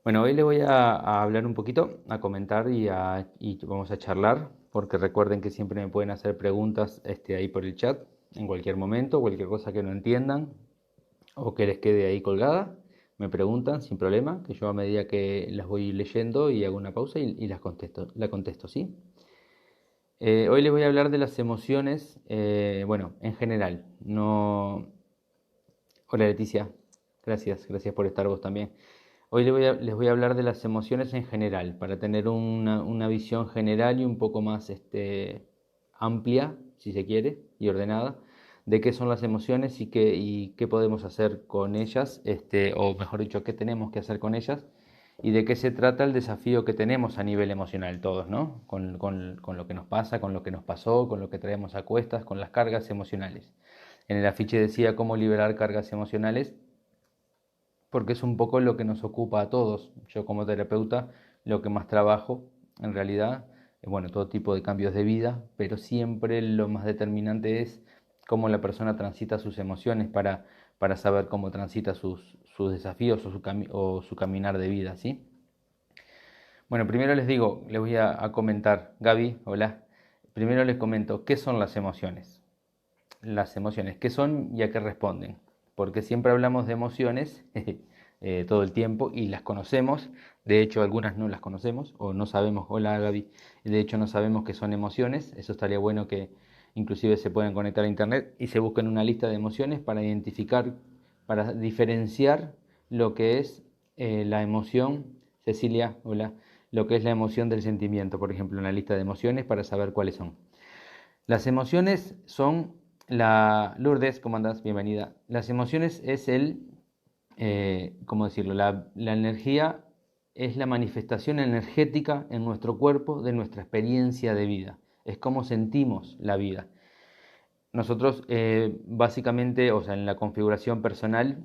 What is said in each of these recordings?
Bueno, hoy les voy a hablar un poquito, a comentar y vamos a charlar, porque recuerden que siempre me pueden hacer preguntas ahí por el chat, en cualquier momento, cualquier cosa que no entiendan o que les quede ahí colgada, me preguntan sin problema, que yo a medida que las voy leyendo y hago una pausa y la contesto, ¿sí? Hoy les voy a hablar de las emociones, bueno, en general, no... Hola Leticia, gracias por estar vos también. Hoy les voy a hablar de las emociones en general, para tener una visión general y un poco más amplia, si se quiere, y ordenada, de qué son las emociones y qué podemos hacer con ellas, o mejor dicho, qué tenemos que hacer con ellas, y de qué se trata el desafío que tenemos a nivel emocional todos, ¿no? Con lo que nos pasa, con lo que nos pasó, con lo que traemos a cuestas, con las cargas emocionales. En el afiche decía cómo liberar cargas emocionales porque es un poco lo que nos ocupa a todos. Yo como terapeuta lo que más trabajo en realidad, bueno, todo tipo de cambios de vida, pero siempre lo más determinante es cómo la persona transita sus emociones para saber cómo transita sus desafíos o su caminar de vida, ¿sí? Bueno, primero les digo, les voy a comentar, Gaby, hola. Primero les comento, ¿qué son las emociones? Las emociones, ¿qué son y a qué responden? Porque siempre hablamos de emociones todo el tiempo y las conocemos, de hecho algunas no las conocemos o no sabemos, hola Gaby, de hecho no sabemos qué son emociones, eso estaría bueno que inclusive se puedan conectar a internet y se busquen una lista de emociones para identificar, para diferenciar lo que es la emoción, Cecilia, hola, lo que es la emoción del sentimiento, por ejemplo, una lista de emociones para saber cuáles son. Las emociones son Lourdes, ¿cómo andás? Bienvenida. Las emociones es ¿cómo decirlo? La energía es la manifestación energética en nuestro cuerpo de nuestra experiencia de vida. Es como sentimos la vida. Nosotros básicamente, o sea, en la configuración personal,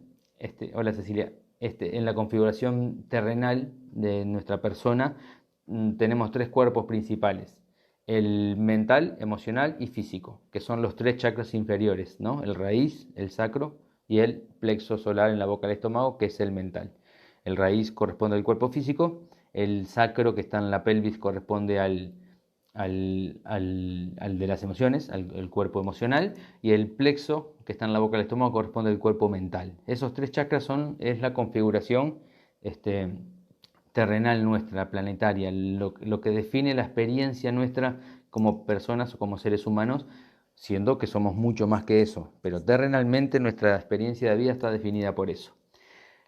hola Cecilia, en la configuración terrenal de nuestra persona tenemos tres cuerpos principales, el mental, emocional y físico, que son los tres chakras inferiores, ¿no? El raíz, el sacro y el plexo solar en la boca del estómago, que es el mental. El raíz corresponde al cuerpo físico, el sacro que está en la pelvis corresponde al de las emociones, al cuerpo emocional, y el plexo, que está en la boca del estómago, corresponde al cuerpo mental. Esos tres chakras es la configuración este, terrenal nuestra, planetaria, lo que define la experiencia nuestra como personas o como seres humanos, siendo que somos mucho más que eso, pero terrenalmente nuestra experiencia de vida está definida por eso.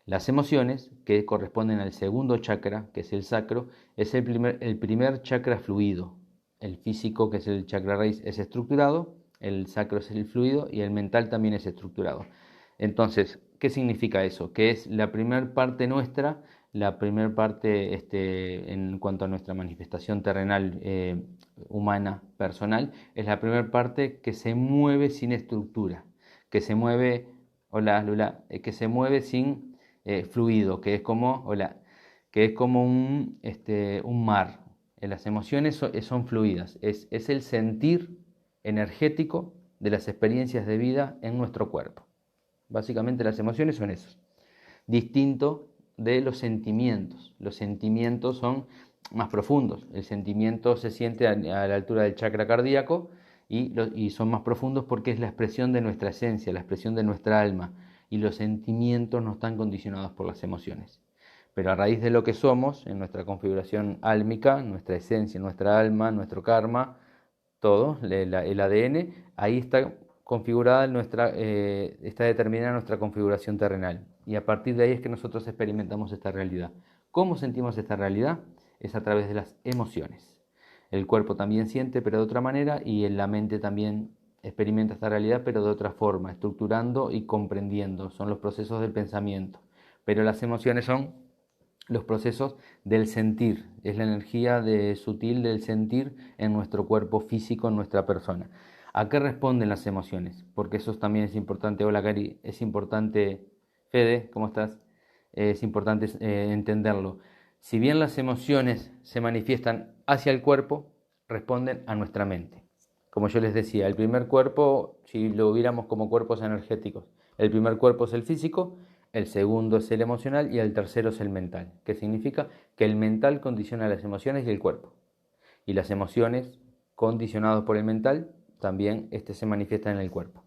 Las emociones, que corresponden al segundo chakra, que es el sacro, es el primer chakra fluido. El físico, que es el chakra raíz, es estructurado, el sacro es el fluido y el mental también es estructurado. Entonces, ¿qué significa eso? Que es la primera parte nuestra, la primera parte en cuanto a nuestra manifestación terrenal humana, personal, es la primera parte que se mueve sin estructura, que se mueve, hola Lula, que se mueve sin fluido, que es como un mar. Las emociones son fluidas, es el sentir energético de las experiencias de vida en nuestro cuerpo. Básicamente las emociones son eso, distinto de los sentimientos. Los sentimientos son más profundos. El sentimiento se siente a la altura del chakra cardíaco y son más profundos porque es la expresión de nuestra esencia, la expresión de nuestra alma. Y los sentimientos no están condicionados por las emociones. Pero a raíz de lo que somos, en nuestra configuración álmica, nuestra esencia, nuestra alma, nuestro karma, todo, el ADN, ahí está configurada está determinada nuestra configuración terrenal. Y a partir de ahí es que nosotros experimentamos esta realidad. ¿Cómo sentimos esta realidad? Es a través de las emociones. El cuerpo también siente, pero de otra manera, y en la mente también experimenta esta realidad, pero de otra forma, estructurando y comprendiendo. Son los procesos del pensamiento. Pero las emociones son los procesos del sentir, es la energía sutil del sentir en nuestro cuerpo físico, en nuestra persona. ¿A qué responden las emociones? Porque eso también es importante. Hola Gary, es importante, Fede, ¿cómo estás? Es importante entenderlo. Si bien las emociones se manifiestan hacia el cuerpo, responden a nuestra mente. Como yo les decía, el primer cuerpo, si lo viéramos como cuerpos energéticos, el primer cuerpo es el físico, el segundo es el emocional y el tercero es el mental, que significa que el mental condiciona las emociones y el cuerpo. Y las emociones condicionadas por el mental también se manifiestan en el cuerpo.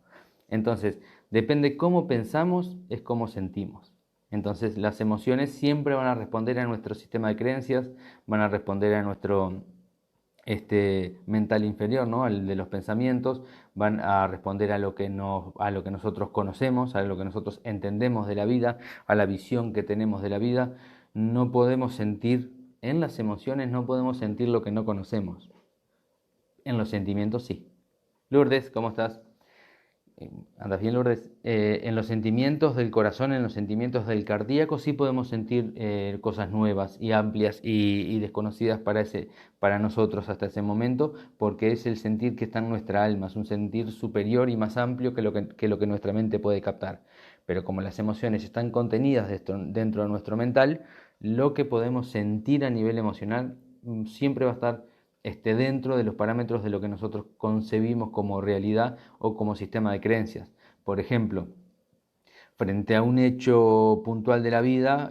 Entonces, depende cómo pensamos, es cómo sentimos. Entonces, las emociones siempre van a responder a nuestro sistema de creencias, van a responder a nuestro mental inferior, ¿no? Al de los pensamientos, van a responder a lo que nosotros conocemos, a lo que nosotros entendemos de la vida, a la visión que tenemos de la vida. No podemos sentir, en las emociones no podemos sentir lo que no conocemos. En los sentimientos sí. Lourdes, ¿cómo estás? ¿Andas bien, Lourdes? En los sentimientos del corazón, en los sentimientos del cardíaco, sí podemos sentir cosas nuevas y amplias y desconocidas para nosotros hasta ese momento, porque es el sentir que está en nuestra alma, es un sentir superior y más amplio que lo que nuestra mente puede captar. Pero como las emociones están contenidas dentro de nuestro mental, lo que podemos sentir a nivel emocional siempre va a estar dentro de los parámetros de lo que nosotros concebimos como realidad o como sistema de creencias. Por ejemplo, frente a un hecho puntual de la vida,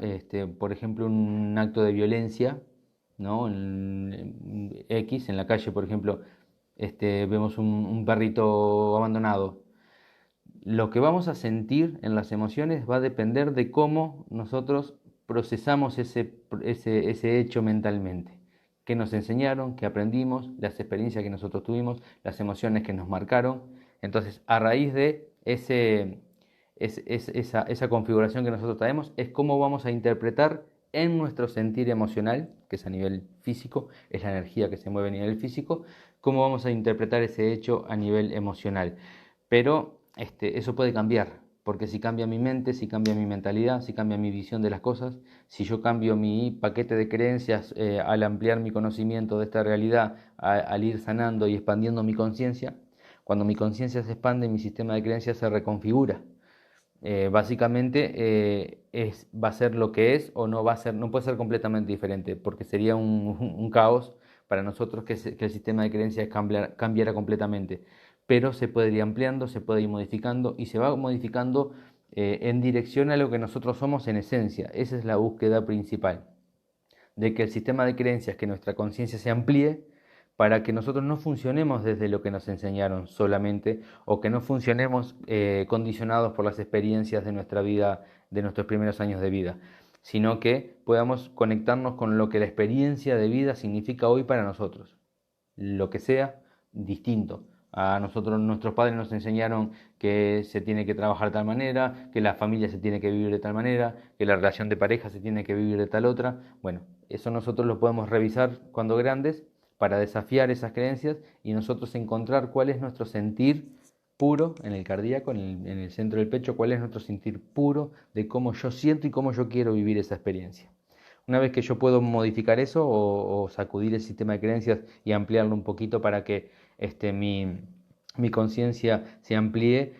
por ejemplo, un acto de violencia, ¿no? En la calle, por ejemplo, vemos un perrito abandonado. Lo que vamos a sentir en las emociones va a depender de cómo nosotros procesamos ese hecho mentalmente. Qué nos enseñaron, qué aprendimos, las experiencias que nosotros tuvimos, las emociones que nos marcaron. Entonces, a raíz de esa configuración que nosotros traemos, es cómo vamos a interpretar en nuestro sentir emocional, que es a nivel físico, es la energía que se mueve a nivel físico, cómo vamos a interpretar ese hecho a nivel emocional. Pero eso puede cambiar, porque si cambia mi mente, si cambia mi mentalidad, si cambia mi visión de las cosas, si yo cambio mi paquete de creencias al ampliar mi conocimiento de esta realidad, al ir sanando y expandiendo mi conciencia, cuando mi conciencia se expande, mi sistema de creencias se reconfigura. Básicamente va a ser lo que es o no va a ser, no puede ser completamente diferente, porque sería un caos para nosotros que el sistema de creencias cambiara completamente. Pero se puede ir ampliando, se puede ir modificando y se va modificando en dirección a lo que nosotros somos en esencia. Esa es la búsqueda principal, de que el sistema de creencias, que nuestra conciencia se amplíe para que nosotros no funcionemos desde lo que nos enseñaron solamente o que no funcionemos condicionados por las experiencias de nuestra vida, de nuestros primeros años de vida, sino que podamos conectarnos con lo que la experiencia de vida significa hoy para nosotros, lo que sea distinto. A nosotros, nuestros padres nos enseñaron que se tiene que trabajar de tal manera, que la familia se tiene que vivir de tal manera, que la relación de pareja se tiene que vivir de tal otra. Bueno, eso nosotros lo podemos revisar cuando grandes para desafiar esas creencias y nosotros encontrar cuál es nuestro sentir puro en el cardíaco, en el centro del pecho, cuál es nuestro sentir puro de cómo yo siento y cómo yo quiero vivir esa experiencia. Una vez que yo puedo modificar eso o sacudir el sistema de creencias y ampliarlo un poquito para que mi conciencia se amplíe,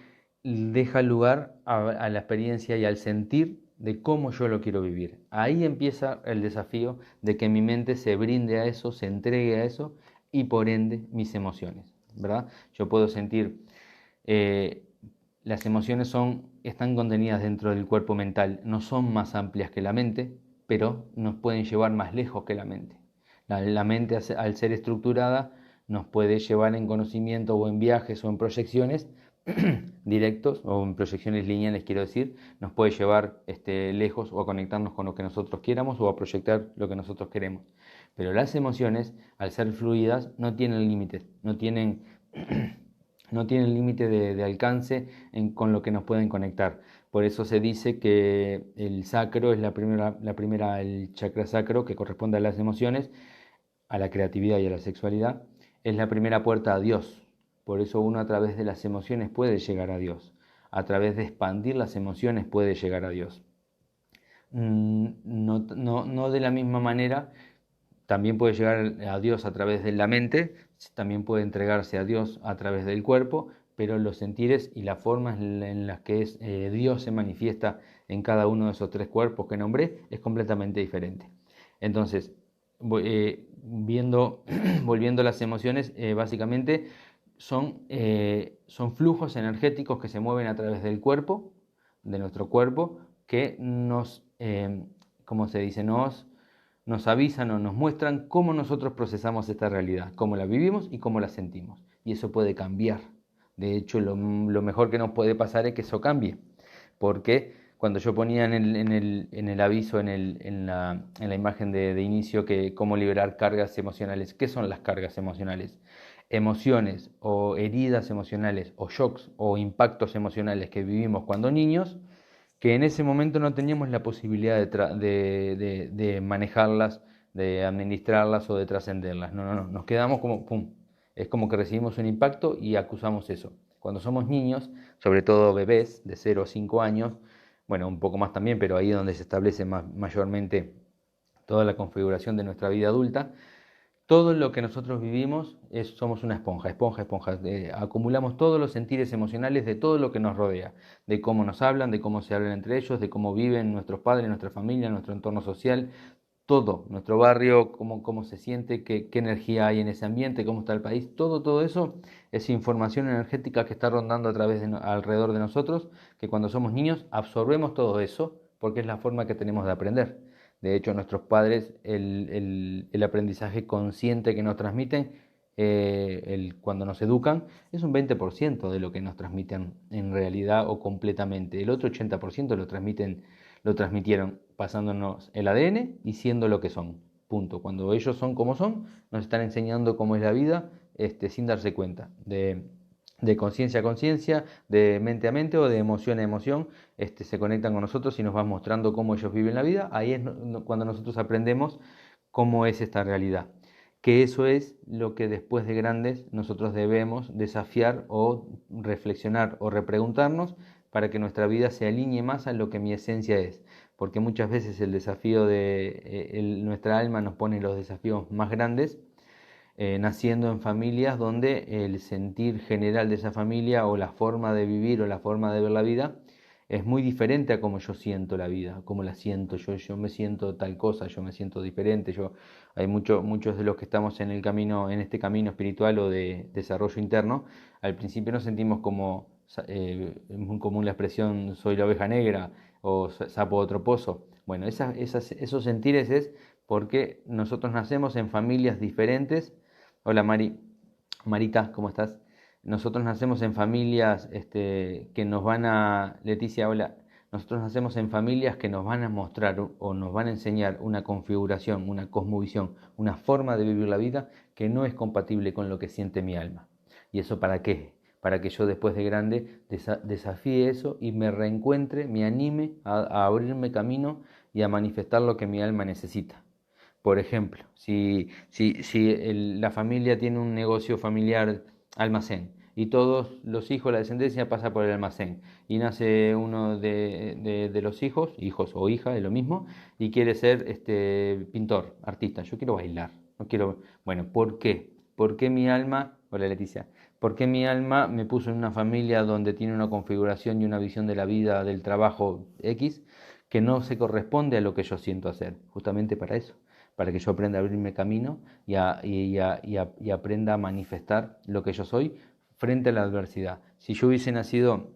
deja lugar a la experiencia y al sentir de cómo yo lo quiero vivir. Ahí empieza el desafío de que mi mente se brinde a eso, se entregue a eso y por ende mis emociones, ¿verdad? Yo puedo sentir, eh, las emociones están contenidas dentro del cuerpo mental, no son más amplias que la mente, pero nos pueden llevar más lejos que la mente. La mente, al ser estructurada, nos puede llevar en conocimiento o en viajes o en proyecciones directos o en proyecciones lineales, quiero decir, nos puede llevar lejos o a conectarnos con lo que nosotros quieramos o a proyectar lo que nosotros queremos. Pero las emociones, al ser fluidas, no tienen límites, no tienen no tienen límite de alcance con lo que nos pueden conectar. Por eso se dice que el sacro es el chakra sacro que corresponde a las emociones, a la creatividad y a la sexualidad, es la primera puerta a Dios. Por eso uno a través de las emociones puede llegar a Dios. A través de expandir las emociones puede llegar a Dios. No de la misma manera, también puede llegar a Dios a través de la mente, también puede entregarse a Dios a través del cuerpo, pero los sentires y las formas en las que Dios se manifiesta en cada uno de esos tres cuerpos que nombré es completamente diferente. Entonces, volviendo a las emociones, básicamente son flujos energéticos que se mueven a través del cuerpo, de nuestro cuerpo, que ¿cómo se dice? Nos avisan o nos muestran cómo nosotros procesamos esta realidad, cómo la vivimos y cómo la sentimos. Y eso puede cambiar. De hecho, lo mejor que nos puede pasar es que eso cambie. Porque cuando yo ponía en el aviso, en la imagen de inicio, que cómo liberar cargas emocionales, ¿qué son las cargas emocionales? Emociones o heridas emocionales o shocks o impactos emocionales que vivimos cuando niños, que en ese momento no teníamos la posibilidad de manejarlas, de administrarlas o de trascenderlas. No, no, no, nos quedamos como, pum, es como que recibimos un impacto y acusamos eso. Cuando somos niños, sobre todo bebés de 0 a 5 años, bueno, un poco más también, pero ahí es donde se establece mayormente toda la configuración de nuestra vida adulta, todo lo que nosotros vivimos somos una esponja, esponja. Acumulamos todos los sentires emocionales de todo lo que nos rodea, de cómo nos hablan, de cómo se hablan entre ellos, de cómo viven nuestros padres, nuestra familia, nuestro entorno social, todo, nuestro barrio, cómo se siente, qué energía hay en ese ambiente, cómo está el país, todo eso es información energética que está rondando alrededor de nosotros, que cuando somos niños absorbemos todo eso porque es la forma que tenemos de aprender. De hecho, nuestros padres, el aprendizaje consciente que nos transmiten cuando nos educan es un 20% de lo que nos transmiten en realidad o completamente. El otro 80% lo transmitieron pasándonos el ADN y siendo lo que son. Punto. Cuando ellos son como son, nos están enseñando cómo es la vida sin darse cuenta. De conciencia a conciencia, de mente a mente o de emoción a emoción, se conectan con nosotros y nos van mostrando cómo ellos viven la vida. Ahí es cuando nosotros aprendemos cómo es esta realidad. Que eso es lo que después de grandes nosotros debemos desafiar o reflexionar o repreguntarnos para que nuestra vida se alinee más a lo que mi esencia es. Porque muchas veces el desafío nuestra alma nos pone los desafíos más grandes, naciendo en familias donde el sentir general de esa familia o la forma de vivir o la forma de ver la vida es muy diferente a cómo yo siento la vida, cómo la siento yo me siento tal cosa, yo me siento diferente, hay muchos de los que estamos en el camino, en este camino espiritual o de desarrollo interno, al principio nos sentimos como, es muy común la expresión soy la oveja negra o sapo de otro pozo. Bueno, esos sentires es porque nosotros nacemos en familias diferentes. Hola Marita, ¿cómo estás? Nosotros nacemos en familias que nos van a, Leticia, hola, nosotros nacemos en familias que nos van a mostrar o nos van a enseñar una configuración, una cosmovisión, una forma de vivir la vida que no es compatible con lo que siente mi alma. ¿Y eso para qué? Para que yo después de grande desafíe eso y me reencuentre, me anime a abrirme camino y a manifestar lo que mi alma necesita. Por ejemplo, si la familia tiene un negocio familiar, almacén, y todos los hijos, la descendencia pasa por el almacén, y nace uno de los hijos o hija, es lo mismo, y quiere ser pintor, artista. Yo quiero bailar, no quiero. Bueno, ¿por qué? ¿Por qué mi alma, hola Leticia, por qué mi alma me puso en una familia donde tiene una configuración y una visión de la vida, del trabajo X, que no se corresponde a lo que yo siento hacer? Justamente para eso, para que yo aprenda a abrirme camino y aprenda a manifestar lo que yo soy frente a la adversidad. Si yo hubiese nacido,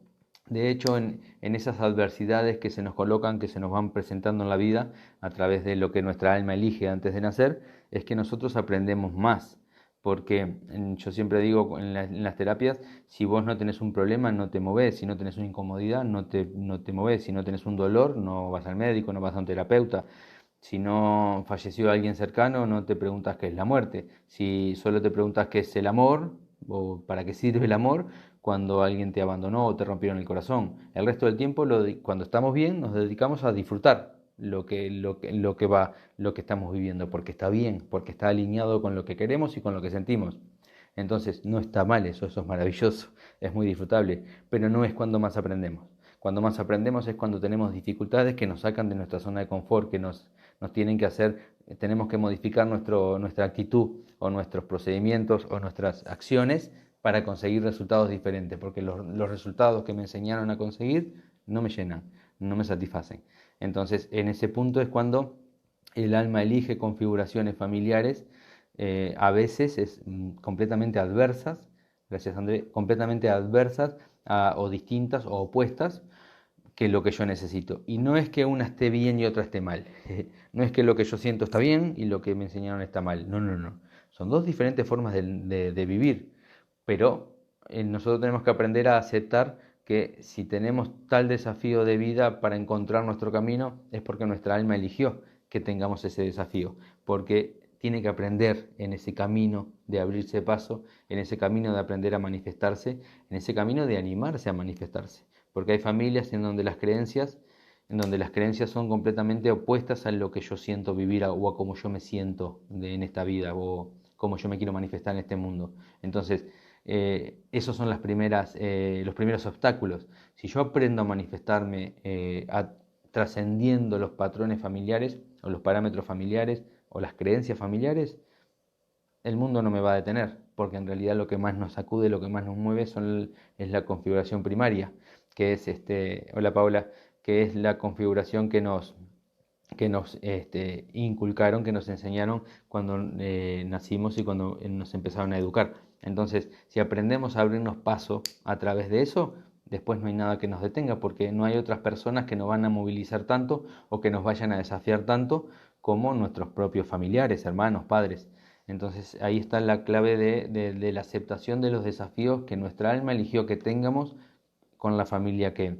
de hecho, en esas adversidades que se nos colocan, que se nos van presentando en la vida a través de lo que nuestra alma elige antes de nacer, es que nosotros aprendemos más. Porque yo siempre digo en las terapias, si vos no tenés un problema, no te movés; si no tenés una incomodidad, no te movés; si no tenés un dolor, no vas al médico, no vas a un terapeuta; si no falleció alguien cercano, no te preguntas qué es la muerte. Si solo te preguntas qué es el amor o para qué sirve el amor cuando alguien te abandonó o te rompieron el corazón. El resto del tiempo, cuando estamos bien, nos dedicamos a disfrutar lo que estamos viviendo, porque está bien, porque está alineado con lo que queremos y con lo que sentimos. Entonces, no está mal eso es maravilloso, es muy disfrutable, pero no es cuando más aprendemos. Cuando más aprendemos es cuando tenemos dificultades que nos sacan de nuestra zona de confort, que nos tienen que hacer, tenemos que modificar nuestra actitud o nuestros procedimientos o nuestras acciones para conseguir resultados diferentes, porque los resultados que me enseñaron a conseguir no me llenan, no me satisfacen. Entonces, en ese punto es cuando el alma elige configuraciones familiares, a veces completamente adversas, gracias André, completamente adversas o distintas o opuestas, que lo que yo necesito. Y no es que una esté bien y otra esté mal. No es que lo que yo siento está bien y lo que me enseñaron está mal. No, no, no. Son dos diferentes formas de vivir. Pero nosotros tenemos que aprender a aceptar que si tenemos tal desafío de vida para encontrar nuestro camino, es porque nuestra alma eligió que tengamos ese desafío. Porque tiene que aprender en ese camino de abrirse paso, en ese camino de aprender a manifestarse, en ese camino de animarse a manifestarse. Porque hay familias en donde las creencias son completamente opuestas a lo que yo siento vivir o a cómo yo me siento en esta vida o cómo yo me quiero manifestar en este mundo. Entonces, esos son los primeros obstáculos. Si yo aprendo a manifestarme trascendiendo los patrones familiares o los parámetros familiares o las creencias familiares, el mundo no me va a detener, porque en realidad lo que más nos sacude, lo que más nos mueve es la configuración primaria, que es hola Paula, que es la configuración que nos inculcaron, que nos enseñaron cuando nacimos y cuando nos empezaron a educar. Entonces, si aprendemos a abrirnos paso a través de eso, después no hay nada que nos detenga, porque no hay otras personas que nos van a movilizar tanto o que nos vayan a desafiar tanto como nuestros propios familiares, hermanos, padres. Entonces ahí está la clave de la aceptación de los desafíos que nuestra alma eligió que tengamos con la familia que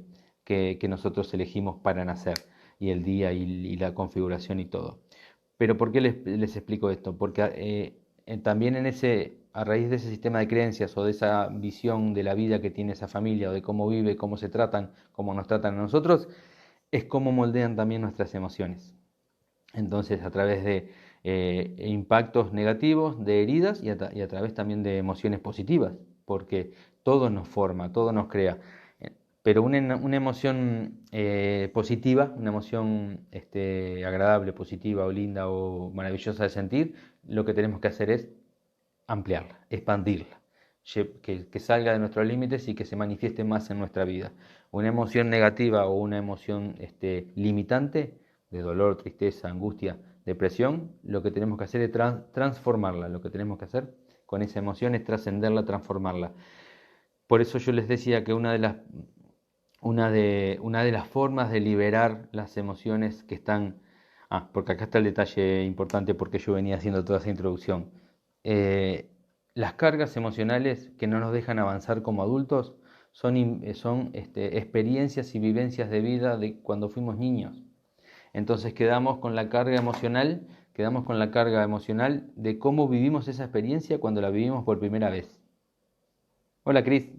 nosotros elegimos para nacer, y el día y la configuración y todo. Pero ¿por qué les explico esto? Porque también a raíz de ese sistema de creencias o de esa visión de la vida que tiene esa familia o de cómo vive, cómo se tratan, cómo nos tratan a nosotros, es cómo moldean también nuestras emociones. Entonces, a través de impactos negativos, de heridas y a través también de emociones positivas, porque todo nos forma, todo nos crea. Pero una emoción positiva, una emoción agradable, positiva o linda o maravillosa de sentir, lo que tenemos que hacer es ampliarla, expandirla, que salga de nuestros límites y que se manifieste más en nuestra vida. Una emoción negativa o una emoción limitante, de dolor, tristeza, angustia, depresión, lo que tenemos que hacer es transformarla. Lo que tenemos que hacer con esa emoción es trascenderla, transformarla. Por eso yo les decía que una de las formas de liberar las emociones que están... porque acá está el detalle importante porque yo venía haciendo toda esa introducción. Las cargas emocionales que no nos dejan avanzar como adultos son experiencias y vivencias de vida de cuando fuimos niños. Entonces quedamos con la carga emocional de cómo vivimos esa experiencia cuando la vivimos por primera vez. Hola Cris,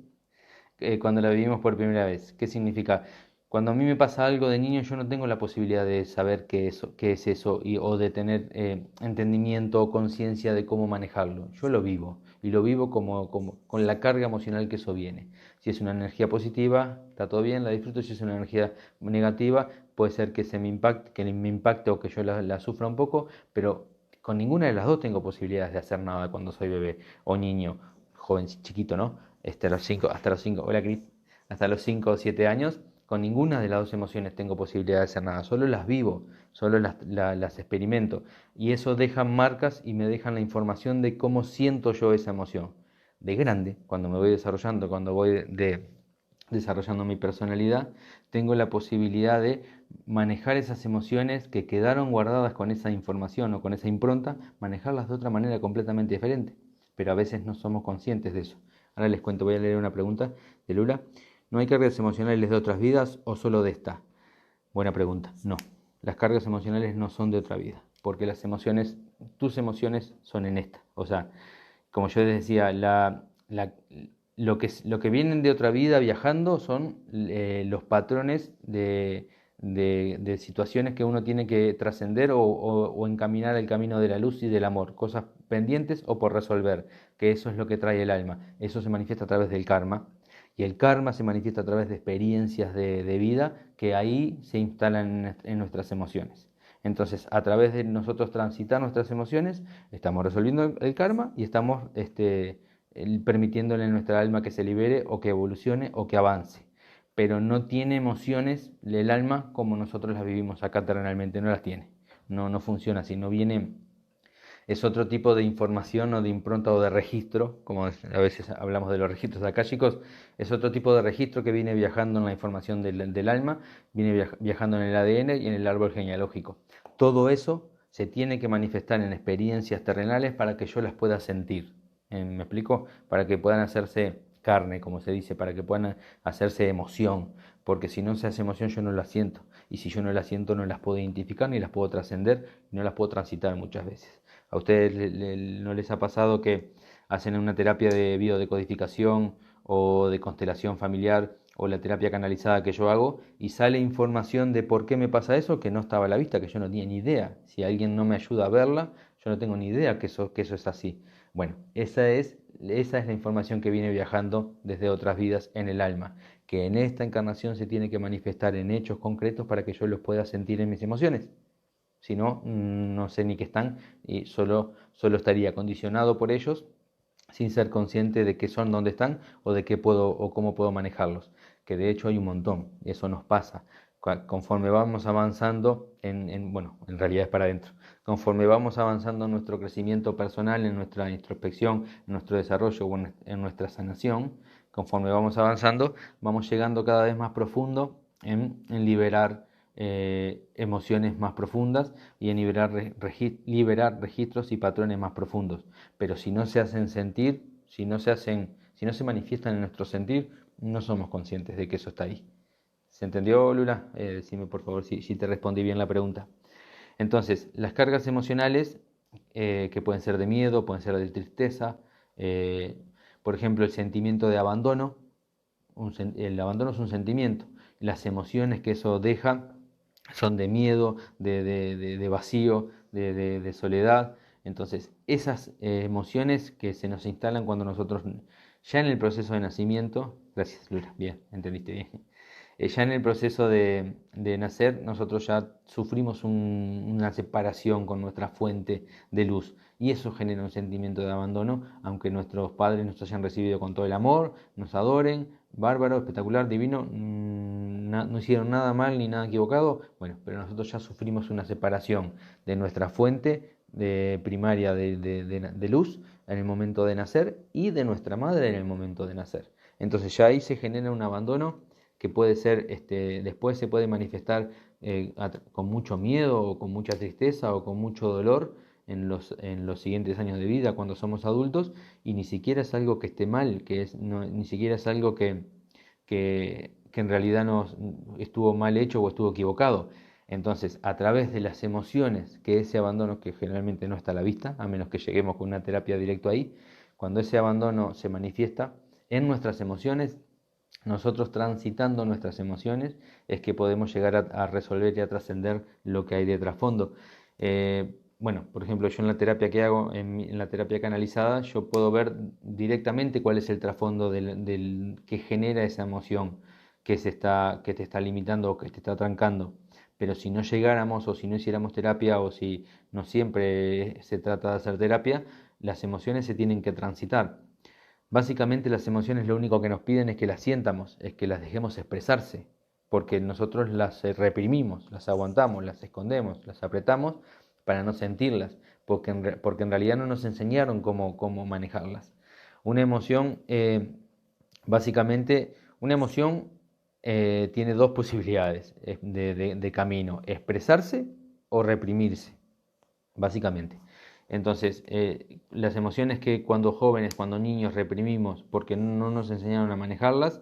cuando la vivimos por primera vez. ¿Qué significa? Cuando a mí me pasa algo de niño, yo no tengo la posibilidad de saber qué es eso o de tener entendimiento o conciencia de cómo manejarlo. Yo lo vivo y lo vivo con la carga emocional que eso viene. Si es una energía positiva, está todo bien, la disfruto. Si es una energía negativa, puede ser que me impacte o que yo la sufra un poco, pero con ninguna de las dos tengo posibilidades de hacer nada cuando soy bebé o niño, joven, chiquito, ¿no? Hasta los 5, hola Cris, hasta los 5 o 7 años, con ninguna de las dos emociones tengo posibilidad de hacer nada, solo las vivo, solo las experimento, y eso deja marcas y me dejan la información de cómo siento yo esa emoción. De grande, cuando me voy desarrollando, cuando voy desarrollando mi personalidad, tengo la posibilidad de manejar esas emociones que quedaron guardadas con esa información o con esa impronta, manejarlas de otra manera completamente diferente, pero a veces no somos conscientes de eso. Ahora les cuento, voy a leer una pregunta de Lula. ¿No hay cargas emocionales de otras vidas o solo de esta? Buena pregunta. No, las cargas emocionales no son de otra vida, porque tus emociones son en esta. O sea, como yo les decía, lo que vienen de otra vida viajando son los patrones de situaciones que uno tiene que trascender o encaminar el camino de la luz y del amor, cosas pendientes o por resolver, que eso es lo que trae el alma. Eso se manifiesta a través del karma. Y el karma se manifiesta a través de experiencias de vida que ahí se instalan en nuestras emociones. Entonces, a través de nosotros transitar nuestras emociones, estamos resolviendo el karma y estamos permitiéndole a nuestra alma que se libere o que evolucione o que avance. Pero no tiene emociones el alma como nosotros las vivimos acá terrenalmente, no las tiene. No funciona así, no viene Es otro tipo de información o de impronta o de registro, como a veces hablamos de los registros akáshicos, es otro tipo de registro que viene viajando en la información del alma, viene viajando en el ADN y en el árbol genealógico. Todo eso se tiene que manifestar en experiencias terrenales para que yo las pueda sentir. ¿Me explico? Para que puedan hacerse carne, como se dice, para que puedan hacerse emoción, porque si no se hace emoción yo no la siento, y si yo no la siento no las puedo identificar ni las puedo trascender, no las puedo transitar muchas veces. ¿A ustedes no les ha pasado que hacen una terapia de biodecodificación o de constelación familiar o la terapia canalizada que yo hago y sale información de por qué me pasa eso que no estaba a la vista, que yo no tenía ni idea? Si alguien no me ayuda a verla, yo no tengo ni idea que eso es así. Bueno, esa es la información que viene viajando desde otras vidas en el alma, que en esta encarnación se tiene que manifestar en hechos concretos para que yo los pueda sentir en mis emociones. Si no, no sé ni qué están y solo estaría condicionado por ellos sin ser consciente de qué son, dónde están o de qué puedo o cómo puedo manejarlos. Que de hecho hay un montón, y eso nos pasa. Conforme vamos avanzando, bueno, en realidad es para adentro, conforme vamos avanzando en nuestro crecimiento personal, en nuestra introspección, en nuestro desarrollo o en nuestra sanación, conforme vamos avanzando, vamos llegando cada vez más profundo en liberar emociones más profundas y en liberar registros y patrones más profundos. Pero si no se hacen sentir, si no se manifiestan en nuestro sentir, no somos conscientes de que eso está ahí. ¿Se entendió, Lula? Decime por favor si te respondí bien la pregunta. Entonces, las cargas emocionales, que pueden ser de miedo, pueden ser de tristeza, eh, por ejemplo, el sentimiento de abandono. El abandono es un sentimiento. Las emociones que eso deja son de miedo, de vacío, de soledad. Entonces, esas emociones que se nos instalan cuando nosotros, ya en el proceso de nacimiento, gracias Lula, bien, entendiste bien, ya en el proceso de nacer, nosotros ya sufrimos una separación con nuestra fuente de luz y eso genera un sentimiento de abandono, aunque nuestros padres nos hayan recibido con todo el amor, nos adoren, bárbaro, espectacular, divino, no hicieron nada mal ni nada equivocado, bueno, pero nosotros ya sufrimos una separación de nuestra fuente primaria de luz en el momento de nacer y de nuestra madre en el momento de nacer. Entonces ya ahí se genera un abandono que puede ser, después se puede manifestar con mucho miedo o con mucha tristeza o con mucho dolor en los siguientes años de vida cuando somos adultos y ni siquiera es algo que esté mal, ni siquiera es algo que en realidad estuvo mal hecho o estuvo equivocado. Entonces, a través de las emociones, que ese abandono que generalmente no está a la vista, a menos que lleguemos con una terapia directo ahí, cuando ese abandono se manifiesta en nuestras emociones, nosotros transitando nuestras emociones es que podemos llegar a resolver y a trascender lo que hay de trasfondo. Bueno, por ejemplo, yo en la terapia que hago, en la terapia canalizada, yo puedo ver directamente cuál es el trasfondo que genera esa emoción que te está limitando o que te está trancando. Pero si no llegáramos o si no hiciéramos terapia o si no siempre se trata de hacer terapia, las emociones se tienen que transitar. Básicamente las emociones lo único que nos piden es que las sientamos, es que las dejemos expresarse, porque nosotros las reprimimos, las aguantamos, las escondemos, las apretamos para no sentirlas, porque en realidad no nos enseñaron cómo manejarlas. Una emoción, básicamente, una emoción tiene dos posibilidades de camino, expresarse o reprimirse, básicamente. Entonces, las emociones que cuando jóvenes, cuando niños reprimimos porque no nos enseñaron a manejarlas,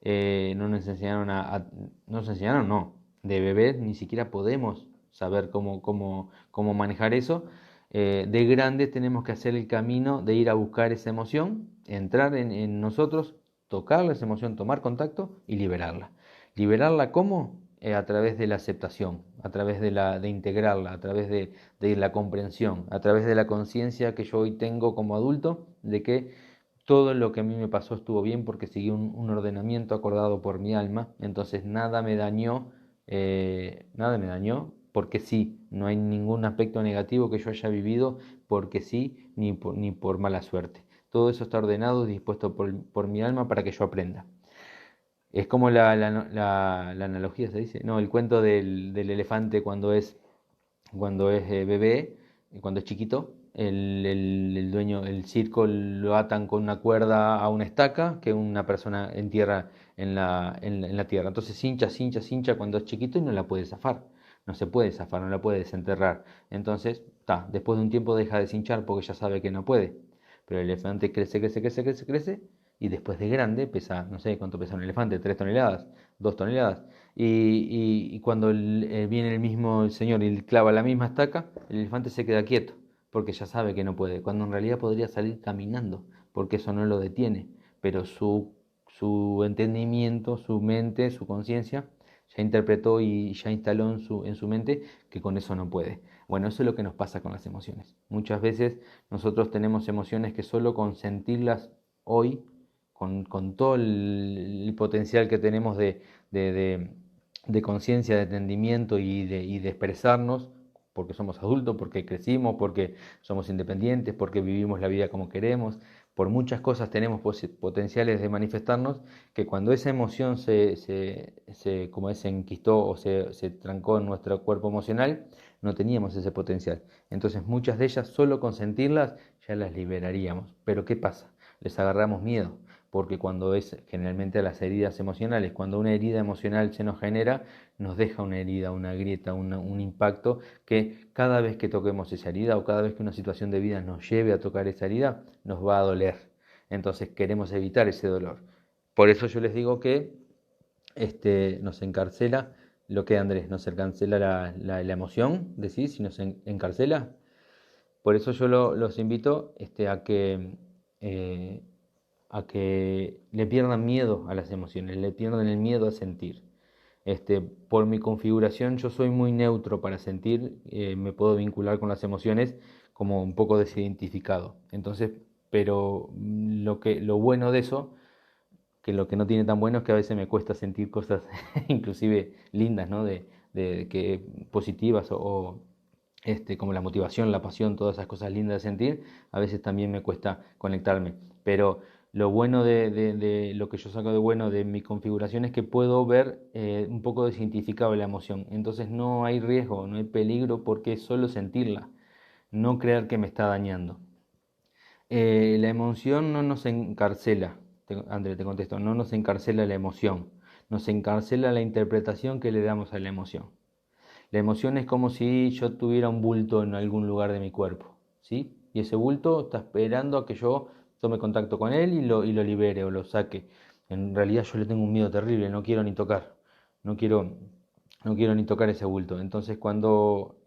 no nos enseñaron no nos enseñaron, no, de bebés ni siquiera podemos saber cómo manejar eso. De grandes tenemos que hacer el camino de ir a buscar esa emoción, entrar en nosotros, tocar esa emoción, tomar contacto y liberarla. ¿Liberarla cómo? A través de la aceptación, a través de integrarla, a través de la comprensión, a través de la conciencia que yo hoy tengo como adulto, de que todo lo que a mí me pasó estuvo bien porque seguí un ordenamiento acordado por mi alma, entonces nada me dañó porque sí, no hay ningún aspecto negativo que yo haya vivido porque sí, ni por mala suerte. Todo eso está ordenado y dispuesto por mi alma para que yo aprenda. Es como la analogía, se dice, no, el cuento del elefante cuando es bebé, cuando es chiquito, el dueño, el circo lo atan con una cuerda a una estaca que una persona entierra en la tierra. Entonces hincha cuando es chiquito y no la puede zafar. No se puede zafar, no la puede desenterrar. Entonces, después de un tiempo deja de cinchar porque ya sabe que no puede. Pero el elefante crece y después de grande pesa, no sé cuánto pesa un elefante, 3 toneladas, 2 toneladas. Y cuando viene el mismo señor y clava la misma estaca, el elefante se queda quieto porque ya sabe que no puede, cuando en realidad podría salir caminando, porque eso no lo detiene, pero su entendimiento, su mente, su conciencia, ya interpretó y ya instaló en su mente que con eso no puede. Bueno, eso es lo que nos pasa con las emociones. Muchas veces nosotros tenemos emociones que solo con sentirlas hoy, con todo el potencial que tenemos de, de- de conciencia, de entendimiento y de expresarnos, porque somos adultos, porque crecimos, porque somos independientes, porque vivimos la vida como queremos, por muchas cosas tenemos potenciales de manifestarnos, que cuando esa emoción como se enquistó o se trancó en nuestro cuerpo emocional, no teníamos ese potencial. Entonces muchas de ellas, solo con sentirlas, ya las liberaríamos. Pero ¿qué pasa? Les agarramos miedo, porque cuando es generalmente a las heridas emocionales, cuando una herida emocional se nos genera, nos deja una herida, una grieta, un impacto que cada vez que toquemos esa herida o cada vez que una situación de vida nos lleve a tocar esa herida, nos va a doler. Entonces queremos evitar ese dolor. Por eso yo les digo que nos encarcela lo que Andrés, nos encarcela la emoción, decís, si nos encarcela. Por eso yo los invito eh, a que le pierdan miedo a las emociones, le pierdan el miedo a sentir. Por mi configuración yo soy muy neutro para sentir, me puedo vincular con las emociones como un poco desidentificado. Entonces, pero lo bueno de eso, que lo que no tiene tan bueno es que a veces me cuesta sentir cosas inclusive lindas, ¿no? Que positivas como la motivación, la pasión, todas esas cosas lindas de sentir, a veces también me cuesta conectarme. Pero lo bueno de lo que yo saco de bueno de mi configuración es que puedo ver un poco desidentificado la emoción. Entonces no hay riesgo, no hay peligro porque es solo sentirla, no creer que me está dañando. La emoción no nos encarcela, André, te contesto, no nos encarcela la emoción, nos encarcela la interpretación que le damos a la emoción. La emoción es como si yo tuviera un bulto en algún lugar de mi cuerpo, ¿sí? Y ese bulto está esperando a que yo tome contacto con él y lo libere o lo saque. En realidad yo le tengo un miedo terrible, no quiero ni tocar, no quiero, no quiero ni tocar ese bulto. Entonces cuando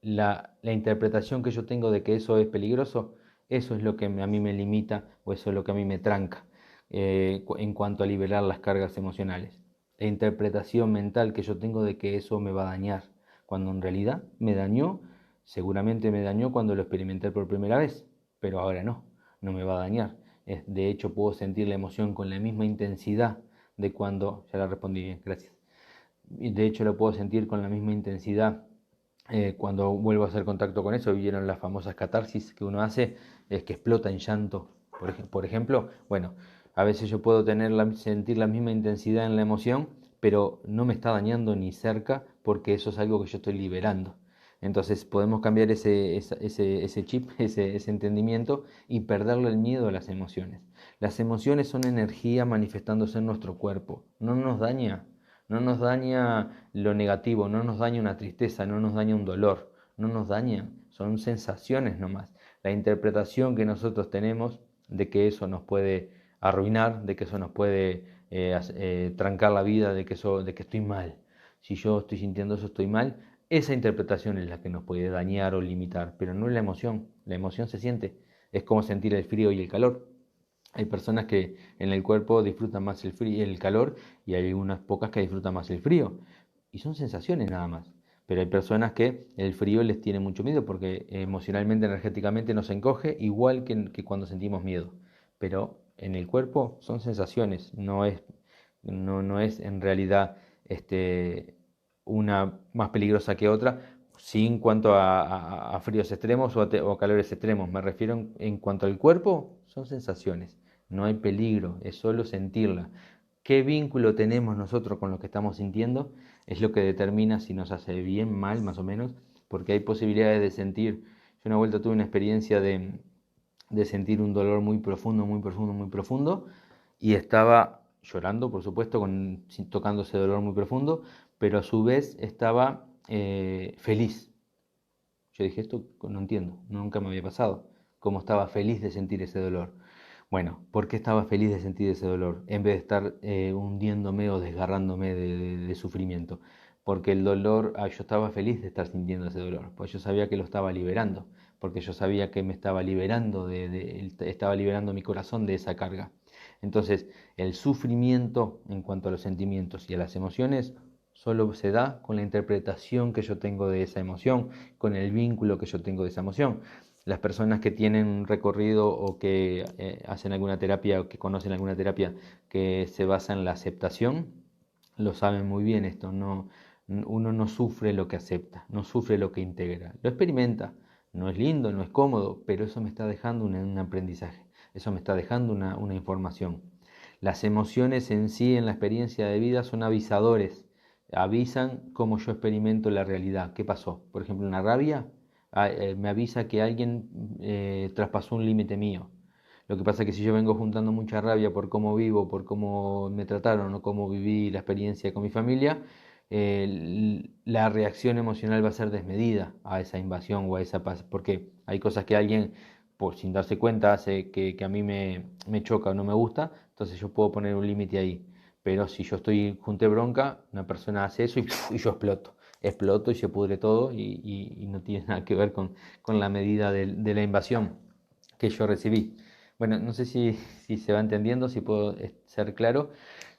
la interpretación que yo tengo de que eso es peligroso, eso es lo que a mí me limita o eso es lo que a mí me tranca en cuanto a liberar las cargas emocionales. La interpretación mental que yo tengo de que eso me va a dañar, cuando en realidad me dañó, seguramente me dañó cuando lo experimenté por primera vez, pero ahora no, no me va a dañar. De hecho, puedo sentir la emoción con la misma intensidad de cuando, ya la respondí bien, gracias. Y de hecho lo puedo sentir con la misma intensidad cuando vuelvo a hacer contacto con eso. Vieron las famosas catarsis que uno hace, es que explota en llanto, por ejemplo. Bueno, a veces yo puedo sentir la misma intensidad en la emoción, pero no me está dañando ni cerca porque eso es algo que yo estoy liberando. Entonces podemos cambiar ese chip, ese entendimiento y perderle el miedo a las emociones. Las emociones son energía manifestándose en nuestro cuerpo. No nos daña, no nos daña lo negativo, no nos daña una tristeza, no nos daña un dolor, no nos daña, son sensaciones nomás. La interpretación que nosotros tenemos de que eso nos puede arruinar, de que eso nos puede trancar la vida, de que estoy mal. Si yo estoy sintiendo eso, estoy mal. Esa interpretación es la que nos puede dañar o limitar, pero no es la emoción. La emoción se siente. Es como sentir el frío y el calor. Hay personas que en el cuerpo disfrutan más el frío, el calor y hay unas pocas que disfrutan más el frío. Y son sensaciones nada más. Pero hay personas que el frío les tiene mucho miedo porque emocionalmente, energéticamente nos encoge igual que cuando sentimos miedo. Pero en el cuerpo son sensaciones, no es en realidad una más peligrosa que otra, sí en cuanto a fríos extremos o a calores extremos. Me refiero en cuanto al cuerpo, son sensaciones, no hay peligro, es solo sentirla. ¿Qué vínculo tenemos nosotros con lo que estamos sintiendo? Es lo que determina si nos hace bien, mal, más o menos, porque hay posibilidades de sentir. Yo una vuelta tuve una experiencia de sentir un dolor muy profundo, muy profundo, muy profundo, y estaba llorando, por supuesto, tocando ese dolor muy profundo, pero a su vez estaba feliz. Yo dije, esto no entiendo, nunca me había pasado, cómo estaba feliz de sentir ese dolor. Bueno, ¿por qué estaba feliz de sentir ese dolor en vez de estar hundiéndome o desgarrándome de sufrimiento? Porque el dolor, yo estaba feliz de estar sintiendo ese dolor, pues yo sabía que lo estaba liberando, porque yo sabía que me estaba liberando, estaba liberando mi corazón de esa carga. Entonces, el sufrimiento en cuanto a los sentimientos y a las emociones solo se da con la interpretación que yo tengo de esa emoción, con el vínculo que yo tengo de esa emoción. Las personas que tienen un recorrido o que hacen alguna terapia o que conocen alguna terapia que se basa en la aceptación, lo saben muy bien esto. Uno no sufre lo que acepta, no sufre lo que integra. Lo experimenta. No es lindo, no es cómodo, pero eso me está dejando un aprendizaje. Eso me está dejando una información. Las emociones en sí, en la experiencia de vida, son avisadores. Avisan cómo yo experimento la realidad. ¿Qué pasó? Por ejemplo, una rabia me avisa que alguien traspasó un límite mío. Lo que pasa es que si yo vengo juntando mucha rabia por cómo vivo, por cómo me trataron o cómo viví la experiencia con mi familia, la reacción emocional va a ser desmedida a esa invasión o a esa paz, porque hay cosas que alguien, por sin darse cuenta, hace que a mí me choca o no me gusta, entonces yo puedo poner un límite ahí. Pero si yo junté bronca, una persona hace eso y yo exploto y se pudre todo y no tiene nada que ver con la medida de la invasión que yo recibí. Bueno, no sé si se va entendiendo, si puedo ser claro.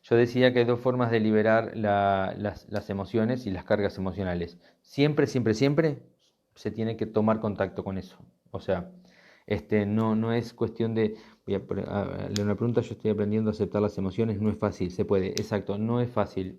Yo decía que hay dos formas de liberar las emociones y las cargas emocionales. Siempre, siempre, siempre se tiene que tomar contacto con eso. O sea, no es cuestión de, a leer una pregunta, yo estoy aprendiendo a aceptar las emociones, no es fácil, se puede, exacto, no es fácil,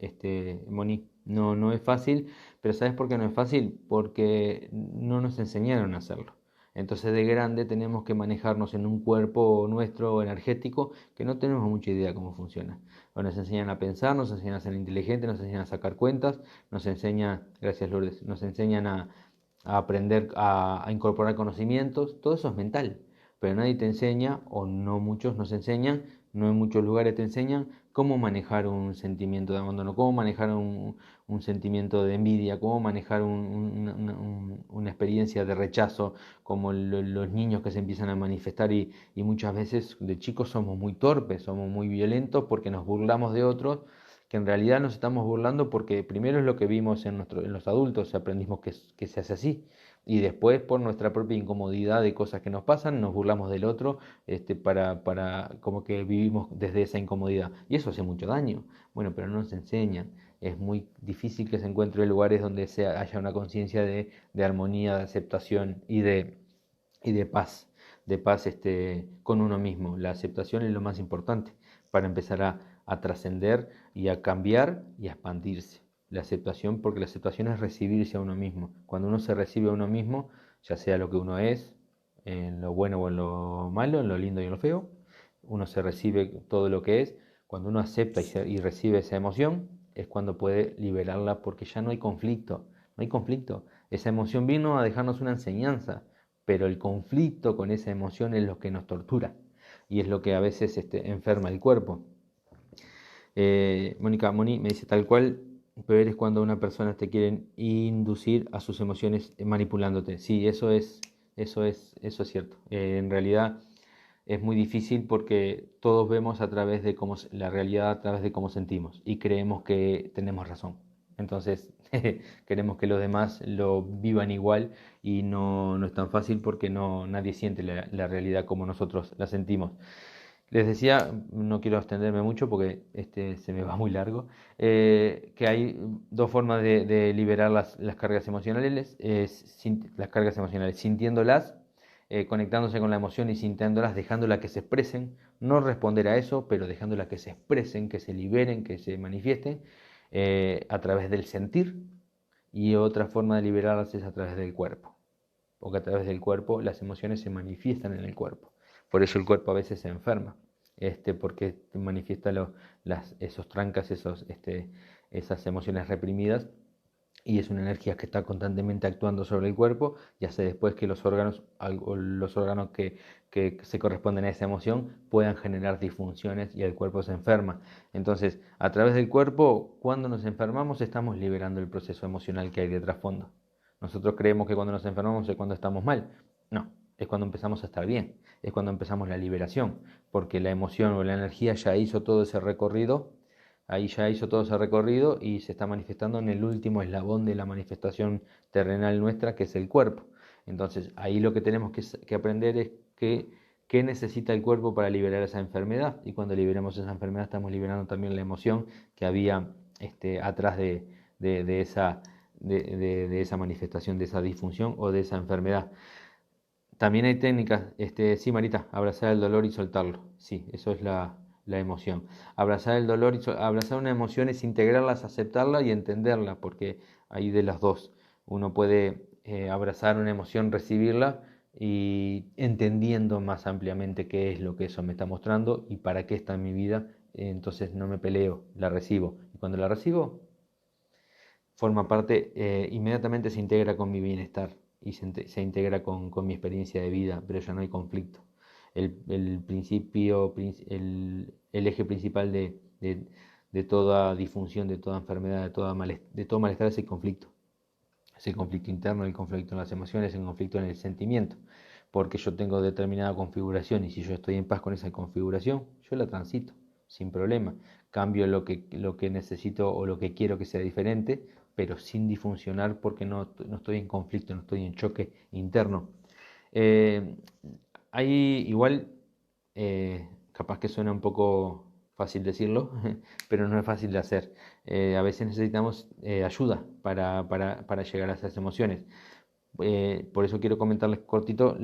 Moni, no es fácil, pero ¿sabes por qué no es fácil? Porque no nos enseñaron a hacerlo. Entonces de grande tenemos que manejarnos en un cuerpo nuestro energético que no tenemos mucha idea cómo funciona. O nos enseñan a pensar, nos enseñan a ser inteligentes, nos enseñan a sacar cuentas, nos enseñan, gracias Lourdes, nos enseñan a aprender a incorporar conocimientos, todo eso es mental, pero nadie te enseña, o no muchos nos enseñan, no en muchos lugares te enseñan cómo manejar un sentimiento de abandono, cómo manejar un sentimiento de envidia, cómo manejar una experiencia de rechazo, como los niños que se empiezan a manifestar y muchas veces de chicos somos muy torpes, somos muy violentos porque nos burlamos de otros que en realidad nos estamos burlando porque primero es lo que vimos en los adultos, aprendimos que se hace así, y después por nuestra propia incomodidad de cosas que nos pasan, nos burlamos del otro, para como que vivimos desde esa incomodidad, y eso hace mucho daño. Bueno, pero no nos enseñan, es muy difícil que se encuentren lugares donde haya una conciencia de armonía, de aceptación de paz con uno mismo. La aceptación es lo más importante para empezar a trascender y a cambiar y a expandirse. La aceptación, porque la aceptación es recibirse a uno mismo. Cuando uno se recibe a uno mismo, ya sea lo que uno es, en lo bueno o en lo malo, en lo lindo y en lo feo, uno se recibe todo lo que es. Cuando uno acepta y recibe esa emoción, es cuando puede liberarla porque ya no hay conflicto. No hay conflicto. Esa emoción vino a dejarnos una enseñanza, pero el conflicto con esa emoción es lo que nos tortura y es lo que a veces enferma el cuerpo. Mónica Moni me dice tal cual, peor es cuando una persona te quiere inducir a sus emociones manipulándote. Sí, eso es cierto. En realidad es muy difícil porque todos vemos a través de la realidad a través de cómo sentimos y creemos que tenemos razón. Entonces queremos que los demás lo vivan igual y no es tan fácil porque nadie siente la realidad como nosotros la sentimos. Les decía, no quiero extenderme mucho porque se me va muy largo, que hay dos formas de liberar las cargas emocionales, las cargas emocionales sintiéndolas, conectándose con la emoción y sintiéndolas, dejándolas que se expresen, no responder a eso, pero dejándolas que se expresen, que se liberen, que se manifiesten a través del sentir, y otra forma de liberarlas es a través del cuerpo, porque a través del cuerpo las emociones se manifiestan en el cuerpo. Por eso el cuerpo a veces se enferma, porque manifiesta esos trancas, esas emociones reprimidas y es una energía que está constantemente actuando sobre el cuerpo y hace después que los órganos, que se corresponden a esa emoción puedan generar disfunciones y el cuerpo se enferma. Entonces, a través del cuerpo, cuando nos enfermamos, estamos liberando el proceso emocional que hay de trasfondo. Nosotros creemos que cuando nos enfermamos es cuando estamos mal. No, es cuando empezamos a estar bien, es cuando empezamos la liberación, porque la emoción o la energía ya hizo todo ese recorrido. Ahí ya hizo todo ese recorrido y se está manifestando en el último eslabón de la manifestación terrenal nuestra, que es el cuerpo. Entonces, ahí lo que tenemos que aprender es qué necesita el cuerpo para liberar esa enfermedad. Y cuando liberamos esa enfermedad, estamos liberando también la emoción que había atrás de esa manifestación, de esa disfunción o de esa enfermedad. También hay técnicas, sí, Marita, abrazar el dolor y soltarlo. Sí, eso es la emoción. Abrazar el dolor abrazar una emoción es integrarla, es aceptarla y entenderla, porque hay de las dos. Uno puede abrazar una emoción, recibirla y entendiendo más ampliamente qué es lo que eso me está mostrando y para qué está en mi vida, entonces no me peleo, la recibo. Y cuando la recibo, forma parte, inmediatamente se integra con mi bienestar y se integra con mi experiencia de vida, pero ya no hay conflicto. El principio, el eje principal de toda disfunción, de toda enfermedad, de todo malestar es el conflicto interno, el conflicto en las emociones, el conflicto en el sentimiento, porque yo tengo determinada configuración y si yo estoy en paz con esa configuración, yo la transito sin problema. Cambio lo que necesito o lo que quiero que sea diferente, pero sin disfuncionar porque no estoy en conflicto, no estoy en choque interno. Eh, Hay igual, capaz que suena un poco fácil decirlo, pero no es fácil de hacer. A veces necesitamos ayuda para llegar a esas emociones. Por eso quiero comentarles cortito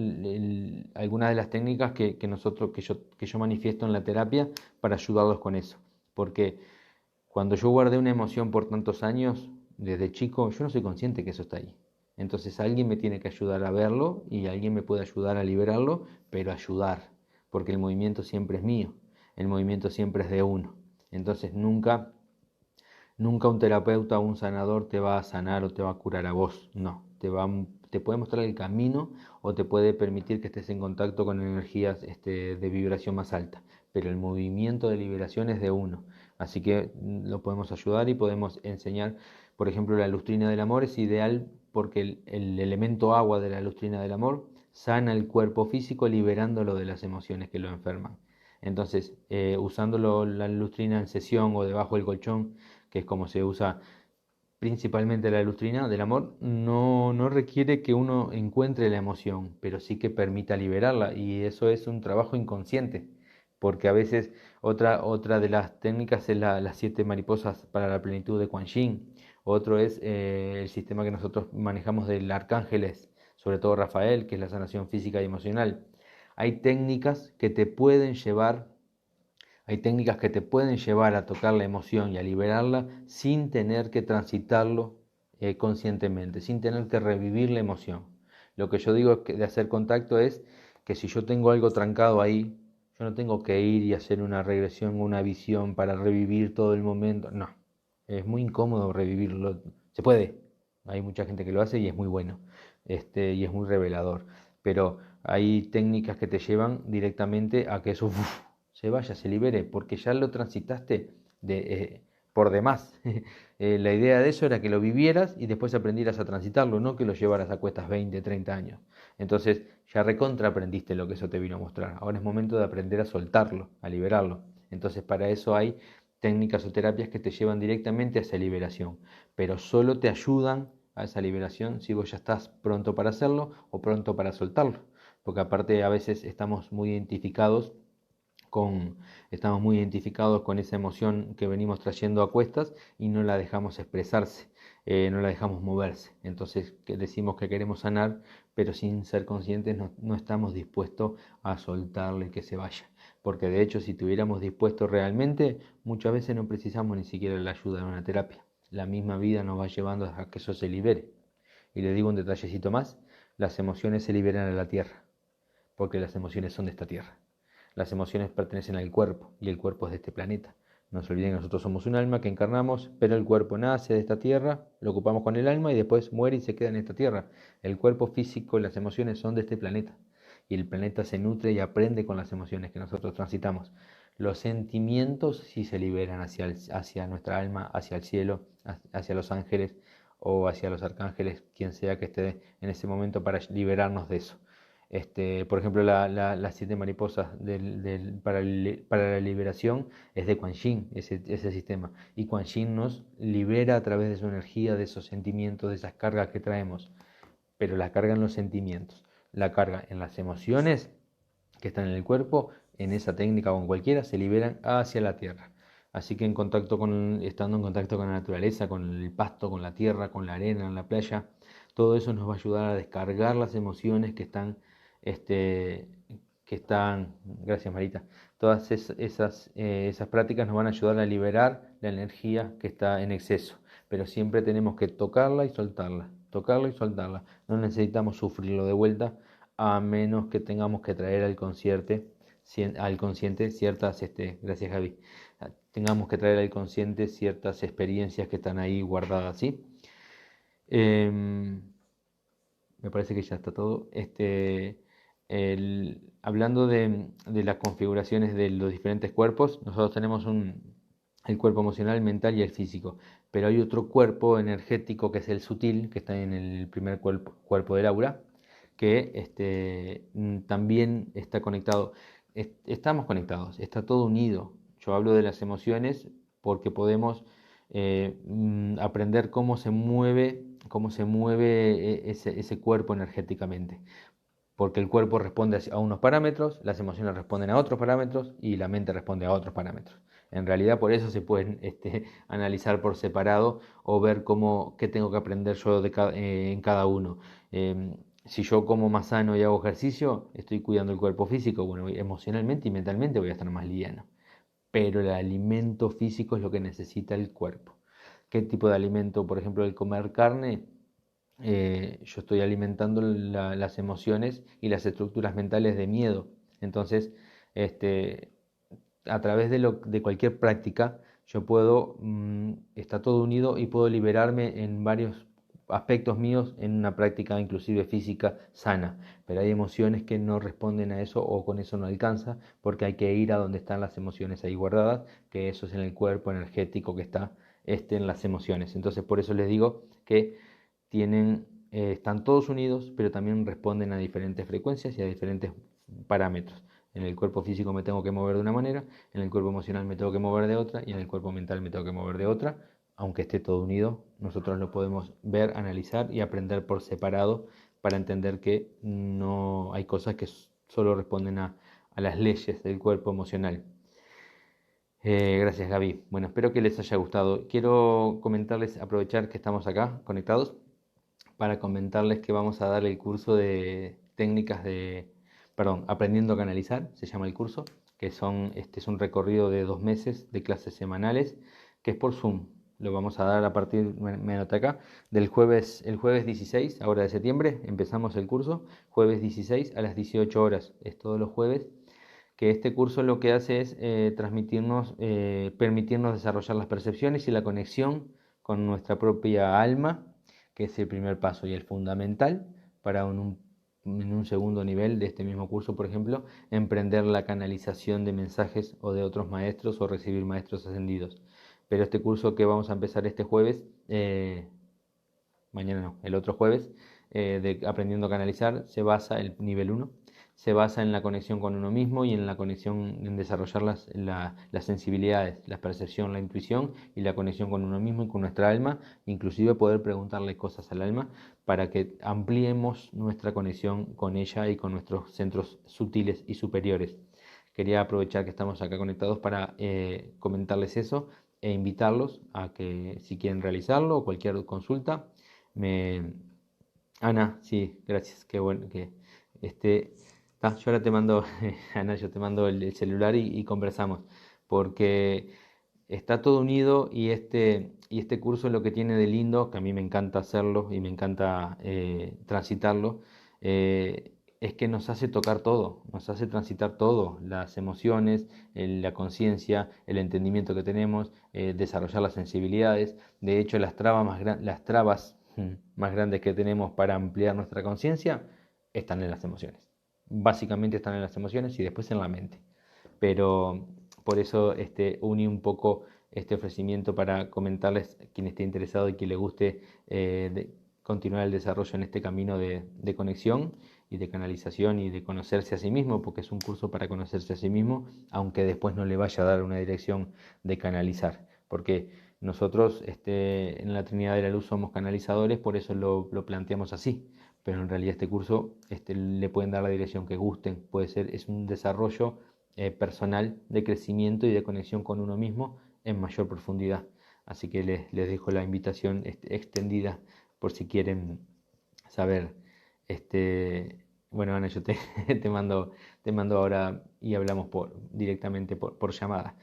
algunas de las técnicas que yo manifiesto en la terapia para ayudarlos con eso. Porque cuando yo guardé una emoción por tantos años, desde chico, yo no soy consciente que eso está ahí. Entonces alguien me tiene que ayudar a verlo y alguien me puede ayudar a liberarlo, pero ayudar, porque el movimiento siempre es mío, el movimiento siempre es de uno. Entonces nunca un terapeuta o un sanador te va a sanar o te va a curar a vos, no, te puede mostrar el camino o te puede permitir que estés en contacto con energías de vibración más alta, pero el movimiento de liberación es de uno, así que lo podemos ayudar y podemos enseñar. Por ejemplo, la lustrina del amor es ideal porque el elemento agua de la lustrina del amor sana el cuerpo físico liberándolo de las emociones que lo enferman. Entonces, usándolo la lustrina en sesión o debajo del colchón, que es como se usa principalmente la lustrina del amor, no requiere que uno encuentre la emoción, pero sí que permita liberarla y eso es un trabajo inconsciente, porque a veces otra de las técnicas es las 7 mariposas para la plenitud de Quan Yin, otro es el sistema que nosotros manejamos del arcángeles, sobre todo Rafael, que es la sanación física y emocional. Hay técnicas que te pueden llevar Hay técnicas que te pueden llevar a tocar la emoción y a liberarla sin tener que transitarlo conscientemente, sin tener que revivir la emoción. Lo que yo digo de hacer contacto es que si yo tengo algo trancado ahí, yo no tengo que ir y hacer una regresión, una visión para revivir todo el momento. No, es muy incómodo revivirlo. Se puede, hay mucha gente que lo hace y es muy bueno, y es muy revelador. Pero hay técnicas que te llevan directamente a que eso se vaya, se libere, porque ya lo transitaste por demás. La idea de eso era que lo vivieras y después aprendieras a transitarlo, no que lo llevaras a cuestas 20, 30 años. Entonces ya recontra aprendiste lo que eso te vino a mostrar. Ahora es momento de aprender a soltarlo, a liberarlo. Entonces para eso hay técnicas o terapias que te llevan directamente a esa liberación, pero solo te ayudan a esa liberación si vos ya estás pronto para hacerlo o pronto para soltarlo. Porque aparte a veces con, estamos muy identificados con esa emoción que venimos trayendo a cuestas y no la dejamos expresarse, no la dejamos moverse. Entonces decimos que queremos sanar, pero sin ser conscientes no estamos dispuestos a soltarle que se vaya. Porque de hecho si estuviéramos dispuestos realmente, muchas veces no precisamos ni siquiera la ayuda de una terapia. La misma vida nos va llevando a que eso se libere. Y le digo un detallecito más, las emociones se liberan a la tierra, porque las emociones son de esta tierra. Las emociones pertenecen al cuerpo y el cuerpo es de este planeta. No se olviden que nosotros somos un alma que encarnamos, pero el cuerpo nace de esta tierra, lo ocupamos con el alma y después muere y se queda en esta tierra. El cuerpo físico, las emociones son de este planeta. Y el planeta se nutre y aprende con las emociones que nosotros transitamos. Los sentimientos sí se liberan hacia nuestra alma, hacia el cielo, hacia los ángeles o hacia los arcángeles, quien sea que esté en ese momento para liberarnos de eso. Por ejemplo, las 7 mariposas para la liberación es de Quan Yin, ese sistema. Y Quan Yin nos libera a través de su energía, de esos sentimientos, de esas cargas que traemos. Pero la carga en los sentimientos, la carga en las emociones que están en el cuerpo, en esa técnica o en cualquiera, se liberan hacia la tierra. Así que estando en contacto con la naturaleza, con el pasto, con la tierra, con la arena, en la playa, todo eso nos va a ayudar a descargar las emociones este, gracias Marita, todas esas prácticas nos van a ayudar a liberar la energía que está en exceso, pero siempre tenemos que tocarla y soltarla, no necesitamos sufrirlo de vuelta, a menos que tengamos que traer al consciente ciertas, gracias Javi, tengamos que traer al consciente ciertas experiencias que están ahí guardadas, ¿sí? Em, Me parece que ya está todo. Hablando de las configuraciones de los diferentes cuerpos, nosotros tenemos el cuerpo emocional, el mental y el físico, pero hay otro cuerpo energético que es el sutil, que está en el primer cuerpo del aura, que también está conectado. Estamos conectados, está todo unido. Yo hablo de las emociones porque podemos aprender cómo se mueve ese cuerpo energéticamente. Porque el cuerpo responde a unos parámetros, las emociones responden a otros parámetros y la mente responde a otros parámetros. En realidad por eso se pueden analizar por separado o ver qué tengo que aprender yo en cada uno. Si yo como más sano y hago ejercicio, estoy cuidando el cuerpo físico, bueno, emocionalmente y mentalmente voy a estar más liviano. Pero el alimento físico es lo que necesita el cuerpo. ¿Qué tipo de alimento? Por ejemplo, el comer carne, yo estoy alimentando las emociones y las estructuras mentales de miedo. Entonces, este, a través de cualquier práctica, yo está todo unido y puedo liberarme en varios aspectos míos en una práctica inclusive física sana, pero hay emociones que no responden a eso o con eso no alcanza porque hay que ir a donde están las emociones ahí guardadas, que eso es en el cuerpo energético que está en las emociones. Entonces por eso les digo que están todos unidos, pero también responden a diferentes frecuencias y a diferentes parámetros. En el cuerpo físico me tengo que mover de una manera, en el cuerpo emocional me tengo que mover de otra y en el cuerpo mental me tengo que mover de otra. Aunque esté todo unido, nosotros lo podemos ver, analizar y aprender por separado para entender que no hay cosas que solo responden a las leyes del cuerpo emocional. Gracias Gaby. Bueno, espero que les haya gustado. Quiero comentarles, aprovechar que estamos acá conectados, para comentarles que vamos a dar el curso de técnicas aprendiendo a canalizar, se llama el curso, que es un recorrido de 2 meses de clases semanales, que es por Zoom. Lo vamos a dar a partir, me anoté acá, el jueves 16, ahora de septiembre, empezamos el curso, jueves 16 a las 18 horas, es todos los jueves, que este curso lo que hace es permitirnos desarrollar las percepciones y la conexión con nuestra propia alma, que es el primer paso y el fundamental para en un segundo nivel de este mismo curso, por ejemplo, emprender la canalización de mensajes o de otros maestros o recibir maestros ascendidos. Pero este curso que vamos a empezar este jueves, mañana no, el otro jueves, de Aprendiendo a Canalizar, el nivel 1, se basa en la conexión con uno mismo y en la conexión, en desarrollar las sensibilidades, la percepción, la intuición y la conexión con uno mismo y con nuestra alma, inclusive poder preguntarle cosas al alma para que ampliemos nuestra conexión con ella y con nuestros centros sutiles y superiores. Quería aprovechar que estamos acá conectados para comentarles eso e invitarlos a que si quieren realizarlo o cualquier consulta, me... Ana, sí, gracias, qué bueno que yo ahora te mando, Ana, yo te mando el celular y conversamos, porque está todo unido y este curso lo que tiene de lindo, que a mí me encanta hacerlo y me encanta transitarlo, es que nos hace tocar todo, nos hace transitar todo, las emociones, la conciencia, el entendimiento que tenemos, desarrollar las sensibilidades. De hecho, las trabas más grandes que tenemos para ampliar nuestra conciencia están en las emociones. Básicamente están en las emociones y después en la mente. Pero por eso uní un poco este ofrecimiento para comentarles a quien esté interesado y que le guste continuar el desarrollo en este camino de conexión y de canalización y de conocerse a sí mismo, porque es un curso para conocerse a sí mismo, aunque después no le vaya a dar una dirección de canalizar, porque nosotros en la Trinidad de la Luz somos canalizadores, por eso lo planteamos así, pero en realidad este curso le pueden dar la dirección que gusten, puede ser, es un desarrollo personal de crecimiento y de conexión con uno mismo en mayor profundidad. Así que les dejo la invitación extendida por si quieren saber. Bueno, Ana, yo te mando ahora y hablamos directamente por llamada.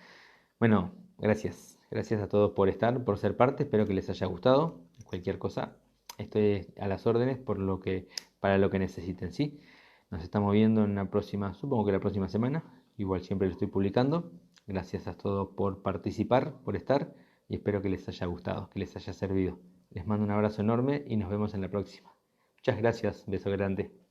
Bueno, gracias. Gracias a todos por estar, por ser parte. Espero que les haya gustado. Cualquier cosa, estoy a las órdenes para lo que necesiten, ¿sí? Nos estamos viendo en la próxima, supongo que la próxima semana. Igual siempre lo estoy publicando. Gracias a todos por participar, por estar y espero que les haya gustado, que les haya servido. Les mando un abrazo enorme y nos vemos en la próxima. Muchas gracias, beso grande.